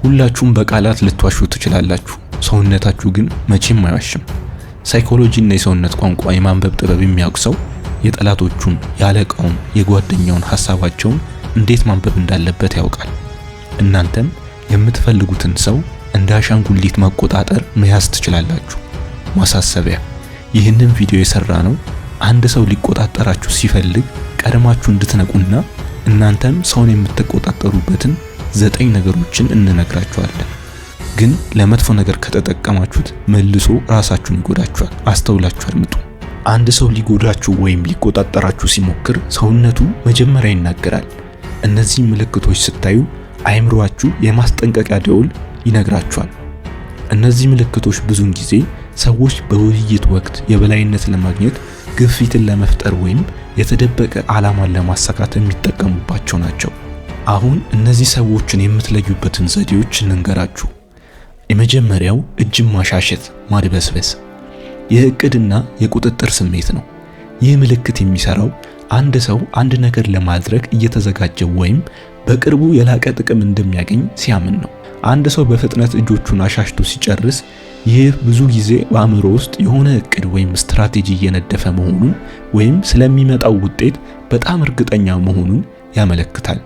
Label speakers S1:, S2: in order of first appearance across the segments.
S1: ሁላችሁም በቃላት ልትዋሹ ትችላላችሁ፣ ሰውነታችሁ ግን መቼም አይዋሽም። ሳይኮሎጂ እና የሰውነት ቋንቋ የማንበብ ጥበብ የሚያውቅ ሰው የጠላቶቹን፣ የአለቃውን፣ የጓደኛውን ሐሳባቸውን እንዴት ማንበብ እንዳለበት ያውቃል። እናንተም የምትፈልጉትን ሰው እንደ አሻንጉሊት መቆጣጠር መያዝ ትችላላችሁ። ማሳሰቢያ፣ ይህንን ቪዲዮ የሰራነው አንድ ሰው ሊቆጣጠራችሁ ሲፈልግ ቀድማችሁ እንድትነቁና እናንተም ሰውን የምትቆጣጠሩበትን 9 ነገሮችን እንነግራችኋለን። ግን ለመጥፎ ነገር ከተጠቀማችሁት መልሶ ራሳችሁን ይጎዳችኋል። አስተውላችሁ አድምጡ። አንድ ሰው ሊጎዳችሁ ወይም ሊቆጣጠራችሁ ሲሞክር ሰውነቱ መጀመሪያ ይናገራል። እነዚህ ምልክቶች ስታዩ አይምሮአችሁ የማስጠንቀቂያ ደወል ይነግራችኋል። እነዚህ ምልክቶች ብዙውን ጊዜ ሰዎች በውይይት ወቅት የበላይነት ለማግኘት፣ ግፊትን ለመፍጠር ወይም የተደበቀ ዓላማን ለማሳካት የሚጠቀሙባቸው ናቸው። አሁን እነዚህ ሰዎችን የምትለዩበትን ዘዴዎች እንንገራችሁ። የመጀመሪያው እጅን ማሻሸት፣ ማድበስበስ። ይህ እቅድና የቁጥጥር ስሜት ነው። ይህ ምልክት የሚሰራው አንድ ሰው አንድ ነገር ለማድረግ እየተዘጋጀ ወይም በቅርቡ የላቀ ጥቅም እንደሚያገኝ ሲያምን ነው። አንድ ሰው በፍጥነት እጆቹን አሻሽቶ ሲጨርስ ይህ ብዙ ጊዜ በአእምሮ ውስጥ የሆነ እቅድ ወይም ስትራቴጂ እየነደፈ መሆኑን ወይም ስለሚመጣው ውጤት በጣም እርግጠኛ መሆኑን ያመለክታል።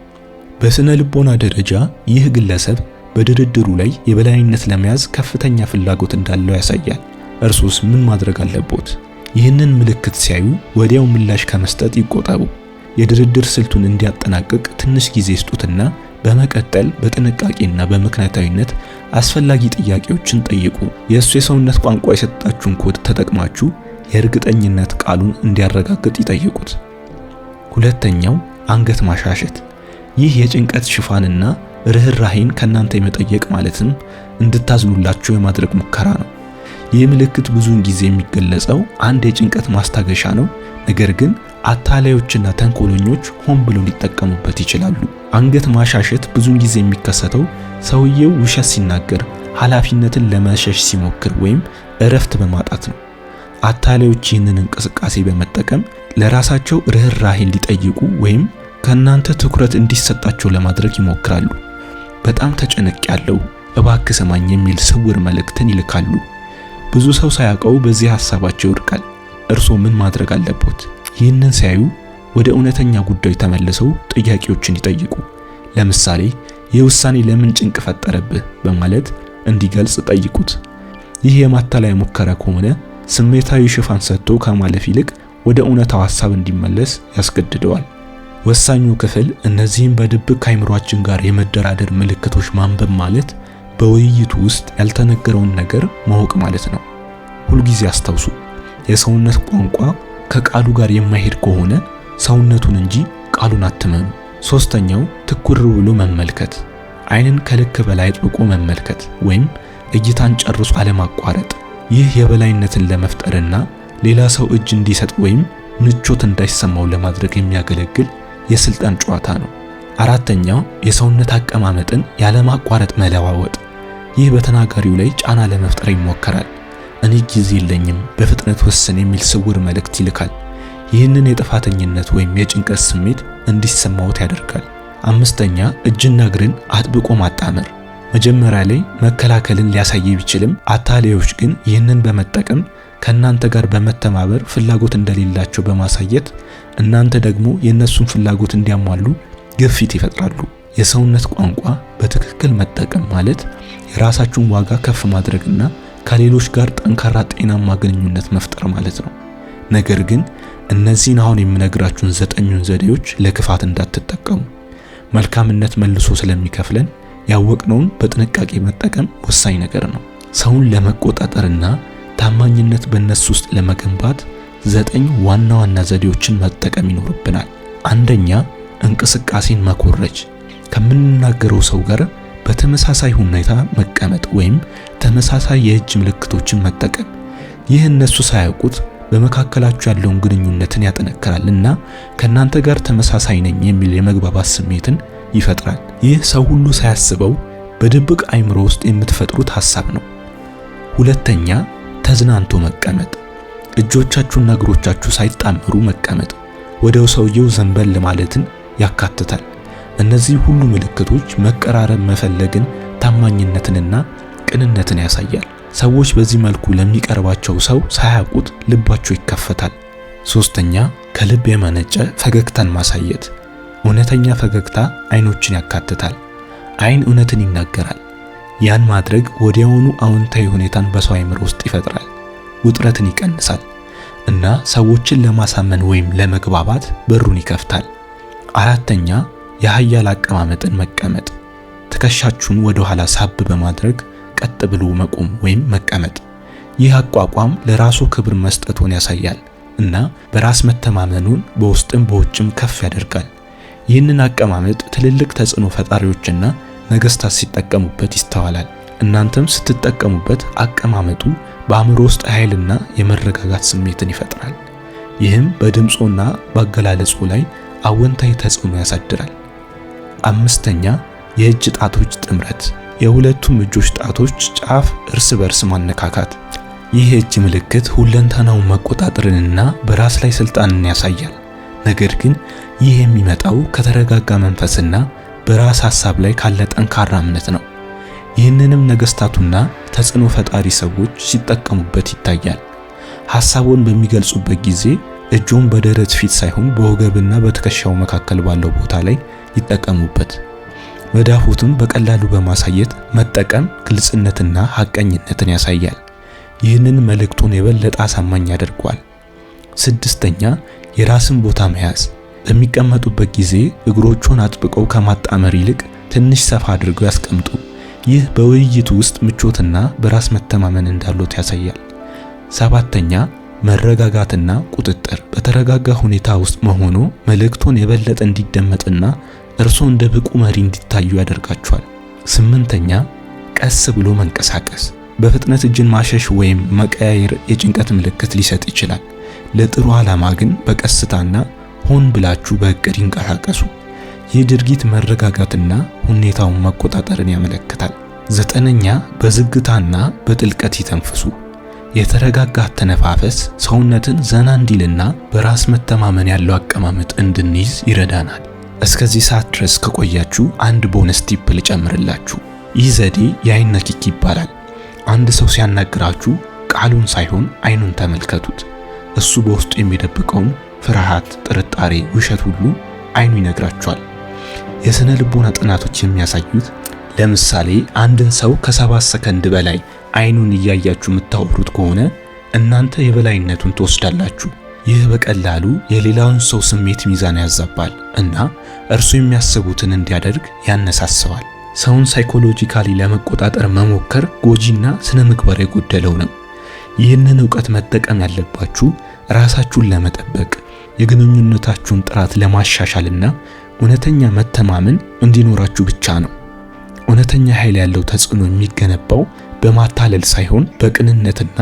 S1: በስነ ልቦና ደረጃ ይህ ግለሰብ በድርድሩ ላይ የበላይነት ለመያዝ ከፍተኛ ፍላጎት እንዳለው ያሳያል። እርሱስ ምን ማድረግ አለቦት? ይህንን ምልክት ሲያዩ ወዲያው ምላሽ ከመስጠት ይቆጠቡ። የድርድር ስልቱን እንዲያጠናቅቅ ትንሽ ጊዜ ስጡትና በመቀጠል በጥንቃቄና በምክንያታዊነት አስፈላጊ ጥያቄዎችን ጠይቁ። የእሱ የሰውነት ቋንቋ የሰጣችሁን ኮድ ተጠቅማችሁ የእርግጠኝነት ቃሉን እንዲያረጋግጥ ይጠይቁት። ሁለተኛው አንገት ማሻሸት። ይህ የጭንቀት ሽፋንና ርህራሄን ከናንተ የመጠየቅ ማለትም እንድታዝኑላችሁ የማድረግ ሙከራ ነው። ይህ ምልክት ብዙውን ጊዜ የሚገለጸው አንድ የጭንቀት ማስታገሻ ነው፣ ነገር ግን አታላዮችና ተንኮለኞች ሆን ብለው ሊጠቀሙበት ይችላሉ። አንገት ማሻሸት ብዙውን ጊዜ የሚከሰተው ሰውየው ውሸት ሲናገር፣ ኃላፊነትን ለመሸሽ ሲሞክር ወይም እረፍት በማጣት ነው። አታላዮች ይህንን እንቅስቃሴ በመጠቀም ለራሳቸው ርህራሄን ሊጠይቁ ወይም ከናንተ ትኩረት እንዲሰጣቸው ለማድረግ ይሞክራሉ። በጣም ተጨንቄያለሁ፣ እባክህ ስማኝ የሚል ስውር መልእክትን ይልካሉ። ብዙ ሰው ሳያውቀው በዚህ ሐሳባቸው ይወድቃል። እርስዎ ምን ማድረግ አለቦት? ይህንን ሲያዩ ወደ እውነተኛ ጉዳዩ ተመልሰው ጥያቄዎችን ይጠይቁ። ለምሳሌ ይህ ውሳኔ ለምን ጭንቅ ፈጠረብህ በማለት እንዲገልጽ ጠይቁት። ይህ የማታለያ ሙከራ ከሆነ ስሜታዊ ሽፋን ሰጥቶ ከማለፍ ይልቅ ወደ እውነታው ሐሳብ እንዲመለስ ያስገድደዋል። ወሳኙ ክፍል እነዚህን በድብቅ ከአይምሮአችን ጋር የመደራደር ምልክቶች ማንበብ ማለት በውይይቱ ውስጥ ያልተነገረውን ነገር ማወቅ ማለት ነው። ሁልጊዜ አስታውሱ፣ የሰውነት ቋንቋ ከቃሉ ጋር የማይሄድ ከሆነ ሰውነቱን እንጂ ቃሉን አትመኑ። ሶስተኛው ትኩር ብሎ መመልከት፣ አይንን ከልክ በላይ አጥብቆ መመልከት ወይም እይታን ጨርሶ አለማቋረጥ። ይህ የበላይነትን ለመፍጠርና ሌላ ሰው እጅ እንዲሰጥ ወይም ምቾት እንዳይሰማው ለማድረግ የሚያገለግል የስልጣን ጨዋታ ነው። አራተኛው የሰውነት አቀማመጥን ያለማቋረጥ መለዋወጥ። ይህ በተናጋሪው ላይ ጫና ለመፍጠር ይሞከራል። እኔ ጊዜ የለኝም፣ በፍጥነት ወስን የሚል ስውር መልእክት ይልካል። ይህንን የጥፋተኝነት ወይም የጭንቀት ስሜት እንዲሰማዎት ያደርጋል። አምስተኛ እጅና እግርን አጥብቆ ማጣመር። መጀመሪያ ላይ መከላከልን ሊያሳይ ቢችልም አታላዮች ግን ይህንን በመጠቀም ከናንተ ጋር በመተባበር ፍላጎት እንደሌላቸው በማሳየት እናንተ ደግሞ የነሱን ፍላጎት እንዲያሟሉ ግፊት ይፈጥራሉ። የሰውነት ቋንቋ በትክክል መጠቀም ማለት የራሳችሁን ዋጋ ከፍ ማድረግና ከሌሎች ጋር ጠንካራ ጤናማ ግንኙነት መፍጠር ማለት ነው። ነገር ግን እነዚህን አሁን የምነግራችሁን 9ኙን ዘዴዎች ለክፋት እንዳትጠቀሙ። መልካምነት መልሶ ስለሚከፍለን ያወቅነውን በጥንቃቄ መጠቀም ወሳኝ ነገር ነው። ሰውን ለመቆጣጠርና ታማኝነት በእነሱ ውስጥ ለመገንባት 9 ዋና ዋና ዘዴዎችን መጠቀም ይኖርብናል። አንደኛ፣ እንቅስቃሴን መኮረጅ። ከምንናገረው ሰው ጋር በተመሳሳይ ሁኔታ መቀመጥ ወይም ተመሳሳይ የእጅ ምልክቶችን መጠቀም። ይህ እነሱ ሳያውቁት በመካከላችሁ ያለውን ግንኙነትን ያጠነክራልና ከናንተ ጋር ተመሳሳይ ነኝ የሚል የመግባባት ስሜትን ይፈጥራል። ይህ ሰው ሁሉ ሳያስበው በድብቅ አይምሮ ውስጥ የምትፈጥሩት ሐሳብ ነው። ሁለተኛ፣ ተዝናንቶ መቀመጥ። እጆቻችሁና እግሮቻችሁ ሳይጣመሩ መቀመጥ ወደው ሰውየው ዘንበል ማለትን ያካትታል። እነዚህ ሁሉ ምልክቶች መቀራረብ መፈለግን፣ ታማኝነትንና ቅንነትን ያሳያል። ሰዎች በዚህ መልኩ ለሚቀርባቸው ሰው ሳያውቁት ልባቸው ይከፈታል። ሶስተኛ ከልብ የመነጨ ፈገግታን ማሳየት። እውነተኛ ፈገግታ አይኖችን ያካትታል። አይን እውነትን ይናገራል። ያን ማድረግ ወዲያውኑ አዎንታዊ ሁኔታን በሰው አእምሮ ውስጥ ይፈጥራል፣ ውጥረትን ይቀንሳል እና ሰዎችን ለማሳመን ወይም ለመግባባት በሩን ይከፍታል። አራተኛ የኃያል አቀማመጥን መቀመጥ። ትከሻችሁን ወደ ኋላ ሳብ በማድረግ ቀጥ ብሎ መቆም ወይም መቀመጥ። ይህ አቋቋም ለራሱ ክብር መስጠቱን ያሳያል እና በራስ መተማመኑን በውስጥም በውጭም ከፍ ያደርጋል። ይህንን አቀማመጥ ትልልቅ ተጽዕኖ ፈጣሪዎችና ነገስታት ሲጠቀሙበት ይስተዋላል። እናንተም ስትጠቀሙበት አቀማመጡ በአእምሮ ውስጥ ኃይልና የመረጋጋት ስሜትን ይፈጥራል። ይህም በድምጾና በአገላለጹ ላይ አወንታዊ ተጽዕኖ ያሳድራል። አምስተኛ የእጅ ጣቶች ጥምረት። የሁለቱም እጆች ጣቶች ጫፍ እርስ በርስ ማነካካት። ይህ የእጅ ምልክት ሁለንተናውን መቆጣጠርንና በራስ ላይ ስልጣንን ያሳያል። ነገር ግን ይህ የሚመጣው ከተረጋጋ መንፈስና በራስ ሐሳብ ላይ ካለ ጠንካራ እምነት ነው። ይህንንም ነገስታቱና ተጽዕኖ ፈጣሪ ሰዎች ሲጠቀሙበት ይታያል። ሐሳቡን በሚገልጹበት ጊዜ እጆን በደረት ፊት ሳይሆን በወገብና በትከሻው መካከል ባለው ቦታ ላይ ይጠቀሙበት። መዳፎቱን በቀላሉ በማሳየት መጠቀም ግልጽነትና ሐቀኝነትን ያሳያል። ይህንን መልእክቱን የበለጠ አሳማኝ ያደርገዋል። ስድስተኛ የራስን ቦታ መያዝ። በሚቀመጡበት ጊዜ እግሮቹን አጥብቀው ከማጣመር ይልቅ ትንሽ ሰፋ አድርገው ያስቀምጡ። ይህ በውይይቱ ውስጥ ምቾትና በራስ መተማመን እንዳሉት ያሳያል። ሰባተኛ መረጋጋትና ቁጥጥር። በተረጋጋ ሁኔታ ውስጥ መሆኑ መልእክቱን የበለጠ እንዲደመጥና እርስዎ እንደ ብቁ መሪ እንዲታዩ ያደርጋቸዋል። ስምንተኛ ቀስ ብሎ መንቀሳቀስ። በፍጥነት እጅን ማሸሽ ወይም መቀያየር የጭንቀት ምልክት ሊሰጥ ይችላል። ለጥሩ ዓላማ ግን በቀስታና ሆን ብላችሁ በእቅድ ይንቀሳቀሱ። ይህ ድርጊት መረጋጋትና ሁኔታውን መቆጣጠርን ያመለክታል። ዘጠነኛ በዝግታና በጥልቀት ይተንፍሱ። የተረጋጋ አተነፋፈስ ሰውነትን ዘና እንዲልና በራስ መተማመን ያለው አቀማመጥ እንድንይዝ ይረዳናል። እስከዚህ ሰዓት ድረስ ከቆያችሁ አንድ ቦነስ ቲፕ ልጨምርላችሁ። ይህ ዘዴ የአይን ንክኪ ይባላል። አንድ ሰው ሲያናግራችሁ ቃሉን ሳይሆን አይኑን ተመልከቱት። እሱ በውስጡ የሚደብቀውን ፍርሃት፣ ጥርጣሬ፣ ውሸት ሁሉ አይኑ ይነግራችኋል። የስነ ልቦና ጥናቶች የሚያሳዩት ለምሳሌ አንድን ሰው ከ7 ሰከንድ በላይ አይኑን እያያችሁ የምታወሩት ከሆነ እናንተ የበላይነቱን ትወስዳላችሁ። ይህ በቀላሉ የሌላውን ሰው ስሜት ሚዛን ያዛባል እና እርሱ የሚያስቡትን እንዲያደርግ ያነሳስባል። ሰውን ሳይኮሎጂካሊ ለመቆጣጠር መሞከር ጎጂና ስነ ምግባር የጎደለው ነው። ይህንን ዕውቀት መጠቀም ያለባችሁ ራሳችሁን ለመጠበቅ፣ የግንኙነታችሁን ጥራት ለማሻሻልና እውነተኛ መተማመን እንዲኖራችሁ ብቻ ነው። እውነተኛ ኃይል ያለው ተጽዕኖ የሚገነባው በማታለል ሳይሆን በቅንነትና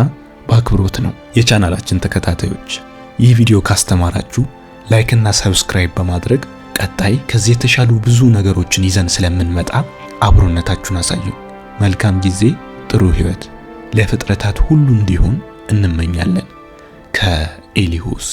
S1: በአክብሮት ነው። የቻናላችን ተከታታዮች ይህ ቪዲዮ ካስተማራችሁ ላይክ እና ሰብስክራይብ በማድረግ ቀጣይ ከዚህ የተሻሉ ብዙ ነገሮችን ይዘን ስለምንመጣ አብሮነታችሁን አሳዩ። መልካም ጊዜ፣ ጥሩ ህይወት ለፍጥረታት ሁሉ እንዲሆን እንመኛለን። ከኤሊሁስ